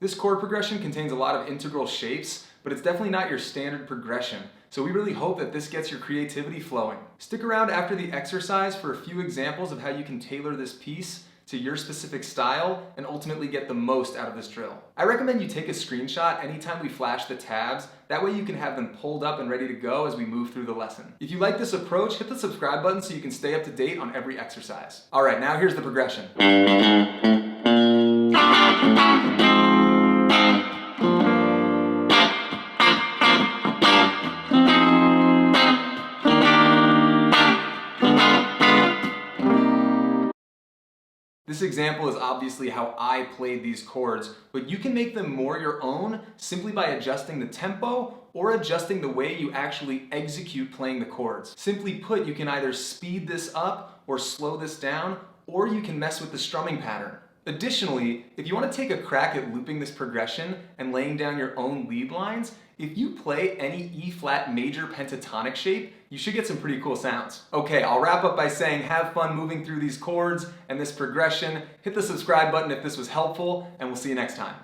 This chord progression contains a lot of integral shapes, but it's definitely not your standard progression. So we really hope that this gets your creativity flowing. Stick around after the exercise for a few examples of how you can tailor this piece to your specific style and ultimately get the most out of this drill. I recommend you take a screenshot anytime we flash the tabs. That way you can have them pulled up and ready to go as we move through the lesson. If you like this approach, hit the subscribe button so you can stay up to date on every exercise. All right, now here's the progression. This example is obviously how I played these chords, but you can make them more your own simply by adjusting the tempo or adjusting the way you actually execute playing the chords. Simply put, you can either speed this up or slow this down, or you can mess with the strumming pattern. Additionally, if you want to take a crack at looping this progression and laying down your own lead lines, if you play any E-flat major pentatonic shape, you should get some pretty cool sounds. Okay, I'll wrap up by saying have fun moving through these chords and this progression. Hit the subscribe button if this was helpful, and we'll see you next time.